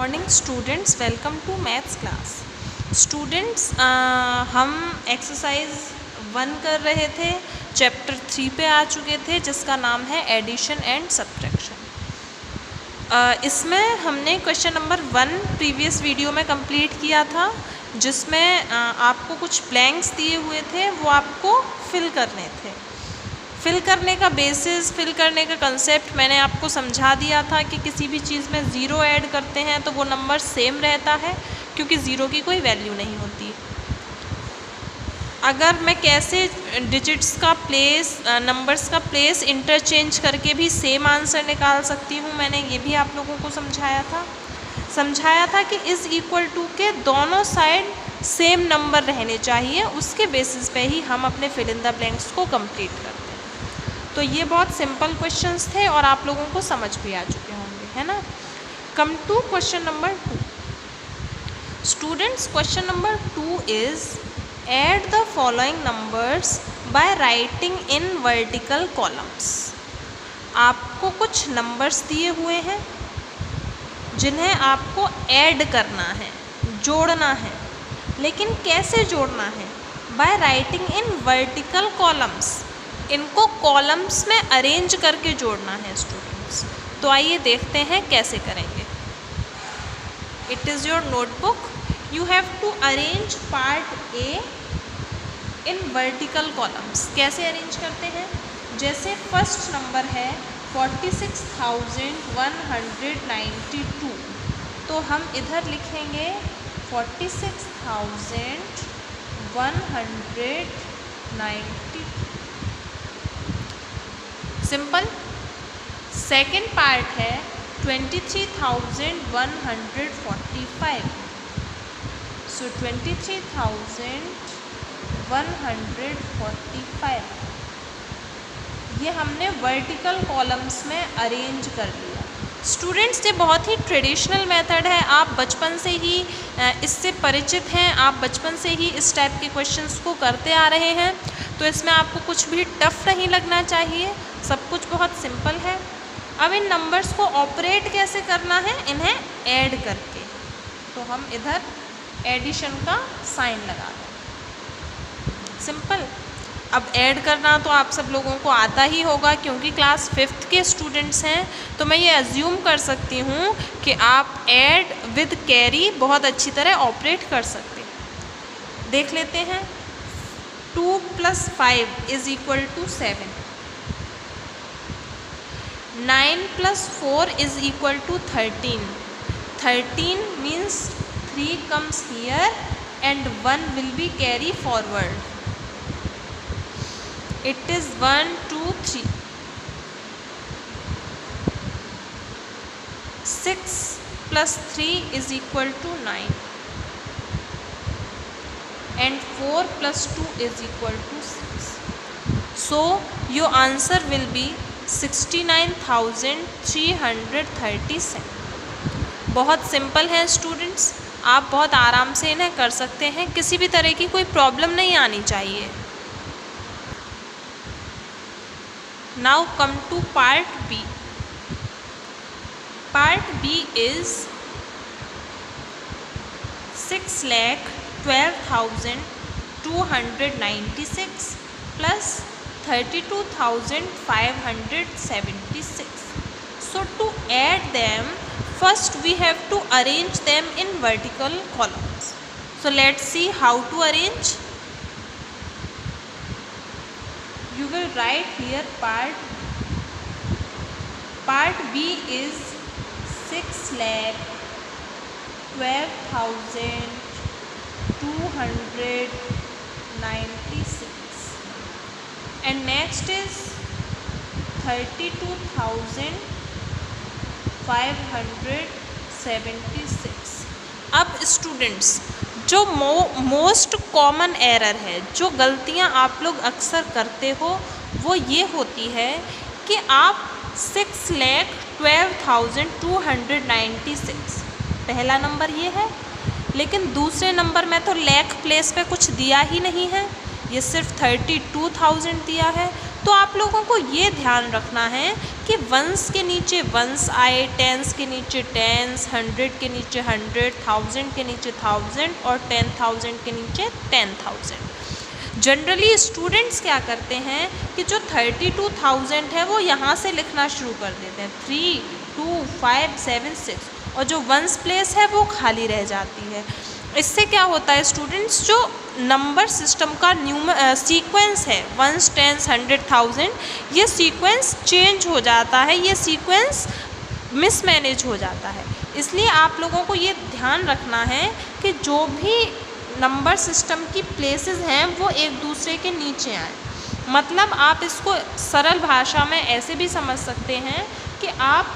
Morning students, welcome to maths class. Students, हम exercise 1 कर रहे थे, चैप्टर 3 पे आ चुके थे जिसका नाम है एडिशन एंड सब्ट्रैक्शन। इसमें हमने क्वेश्चन नंबर 1 प्रीवियस वीडियो में कंप्लीट किया था, जिसमें आपको कुछ ब्लैंक्स दिए हुए थे, वो आपको फिल करने थे। फिल करने का बेसिस, फिल करने का कंसेप्ट मैंने आपको समझा दिया था कि किसी भी चीज़ में ज़ीरो ऐड करते हैं तो वो नंबर सेम रहता है, क्योंकि ज़ीरो की कोई वैल्यू नहीं होती। अगर मैं कैसे डिजिट्स का प्लेस, नंबर्स का प्लेस इंटरचेंज करके भी सेम आंसर निकाल सकती हूँ, मैंने ये भी आप लोगों को समझाया था कि इज़ इक्वल टू के दोनों साइड सेम नंबर रहने चाहिए, उसके बेसिस पे ही हम अपने फिल इन द ब्लैंक्स को कंप्लीट करते हैं। तो ये बहुत सिंपल क्वेश्चंस थे और आप लोगों को समझ भी आ चुके होंगे, है ना। Come to question number 2। Students, question number 2 is add the following numbers by writing in vertical columns. आपको कुछ नंबर्स दिए हुए हैं जिन्हें आपको ऐड करना है, जोड़ना है, लेकिन कैसे जोड़ना है? Bye writing in vertical columns. इनको कॉलम्स में अरेंज करके जोड़ना है स्टूडेंट्स। तो आइए देखते हैं कैसे करेंगे। It is your notebook. You have to arrange part A in vertical columns. कैसे अरेंज करते हैं? जैसे फर्स्ट नंबर है 46,192, तो हम इधर लिखेंगे 46,192। सिंपल। सेकेंड पार्ट है 23,145, सो 23,145 ये हमने वर्टिकल कॉलम्स में अरेंज कर लिया। स्टूडेंट्स, ये बहुत ही ट्रेडिशनल मेथड है, आप बचपन से ही इससे परिचित हैं, आप बचपन से ही इस टाइप के क्वेश्चंस को करते आ रहे हैं, तो इसमें आपको कुछ भी टफ नहीं लगना चाहिए, सब कुछ बहुत सिंपल है। अब इन नंबर्स को ऑपरेट कैसे करना है? इन्हें ऐड करके। तो हम इधर एडिशन का साइन लगा दें। सिंपल। अब ऐड करना तो आप सब लोगों को आता ही होगा, क्योंकि क्लास 5th के स्टूडेंट्स हैं, तो मैं ये अज्यूम कर सकती हूँ कि आप ऐड विद कैरी बहुत अच्छी तरह ऑपरेट कर सकते हैं। देख लेते हैं। 2 + 5 = 7। 9 + 4 = 13. 13 means 3 comes here and 1 will be carry forward. It is 1, 2, 3. 6 + 3 = 9. And 4 + 2 = 6. So your answer will be 69,337। बहुत सिंपल है स्टूडेंट्स, आप बहुत आराम से इन्हें कर सकते हैं, किसी भी तरह की कोई प्रॉब्लम नहीं आनी चाहिए। Now come to part B. Part B is 6,12,296 plus 32,576. So to add them, first we have to arrange them in vertical columns. So let's see how to arrange. You will write here part B is 6,12,296, and next is 32,576. अब students, जो most common error है, जो गलतियां आप लोग अक्सर करते हो, वो ये होती है कि आप 6,12,296 पहला नंबर ये है, लेकिन दूसरे नंबर में तो लैख प्लेस पे कुछ दिया ही नहीं है, ये सिर्फ 32,000 दिया है, तो आप लोगों को ये ध्यान रखना है कि वंस के नीचे वंस आए, टेंस के नीचे टेंस, 100 के नीचे 100, 1000 के नीचे 1000 और 10,000 के नीचे 10,000। जनरली स्टूडेंट्स क्या करते हैं कि जो 32,000 है वो यहाँ से लिखना शुरू कर देते हैं, 3, 2, 5, 7, 6, और जो वंस प्लेस है वो खाली रह जाती है। इससे क्या होता है स्टूडेंट्स, जो नंबर सिस्टम का सीक्वेंस है, वंस, टेंस, 100, 1000, ये सीक्वेंस चेंज हो जाता है, ये सीक्वेंस मिसमैनेज हो जाता है। इसलिए आप लोगों को ये ध्यान रखना है कि जो भी नंबर सिस्टम की प्लेसेस हैं वो एक दूसरे के नीचे आए। मतलब आप इसको सरल भाषा में ऐसे भी समझ सकते हैं कि आप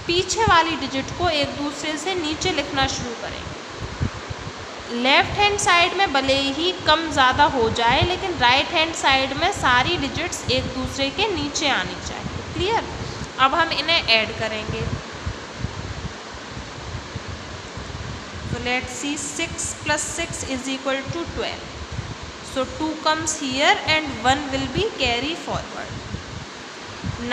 पीछे वाली डिजिट को एक दूसरे से नीचे लिखना शुरू करेंगे। लेफ़्ट हैंड साइड में भले ही कम ज़्यादा हो जाए, लेकिन राइट हैंड साइड में सारी डिजिट्स एक दूसरे के नीचे आनी चाहिए। क्लियर? अब हम इन्हें ऐड करेंगे। So let's see, 6 plus 6 is equal to 12. So 2 comes here and 1 will be carry forward.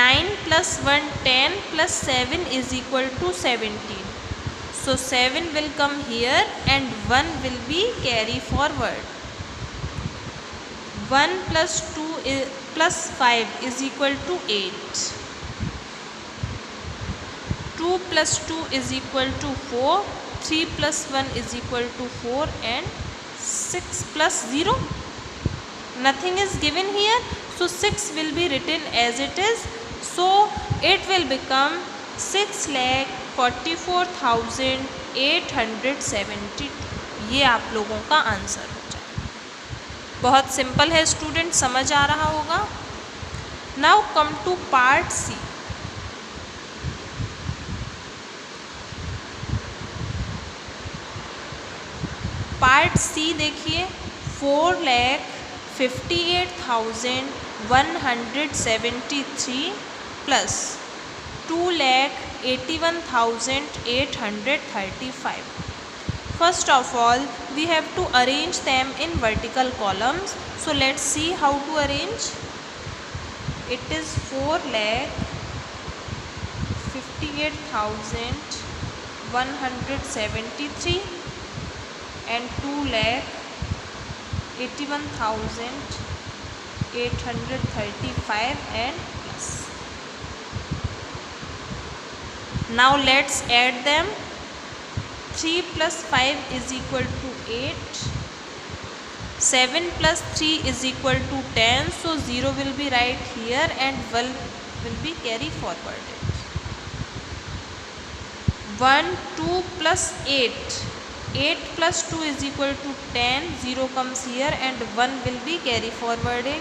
9 plus 1, 10 plus 7 is equal to 17. So 7 will come here and 1 will be carry forward. 1 plus 2 plus 5 is equal to 8. 2 plus 2 is equal to 4. 3 plus 1 is equal to 4 and 6 plus 0. Nothing is given here. So 6 will be written as it is. So it will become 6,44,872। ये आप लोगों का answer हो जाए। बहुत simple है student, समझ आ रहा होगा। Now come to part C. Part C देखिए, 4,58,173 plus 2,81,835. First of all, we have to arrange them in vertical columns. So let's see how to arrange. It is 4,58,173 and 2,81,835 and plus. Now let's add them. 3 plus 5 is equal to 8. 7 plus 3 is equal to 10. So 0 will be right here and 1 will be carry forwarded. 1, 2 plus 8. 8 plus 2 is equal to 10. 0 comes here and 1 will be carry forwarded.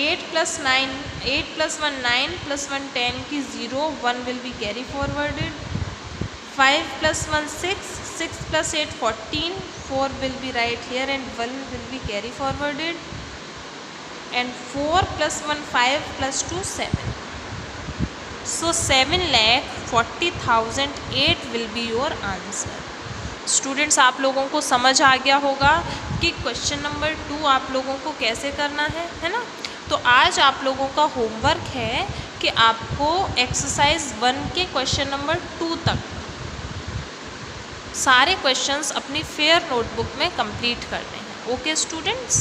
8 plus 9, 8 plus 1 9 plus 1 10 की 0, 1 will be carry forwarded. 5 plus 1 6, 6 plus 8 14, 4 will be right here and 1 will be carry forwarded. And 4 plus 1 5 plus 2 7. So 7,40,008 will be your answer. Students, आप लोगों को समझ आ गया होगा कि question number 2 आप लोगों को कैसे करना है ना। तो आज आप लोगों का होमवर्क है कि आपको एक्सरसाइज 1 के क्वेश्चन नंबर 2 तक सारे क्वेश्चंस अपनी फेयर नोटबुक में कंप्लीट करने हैं। Okay students.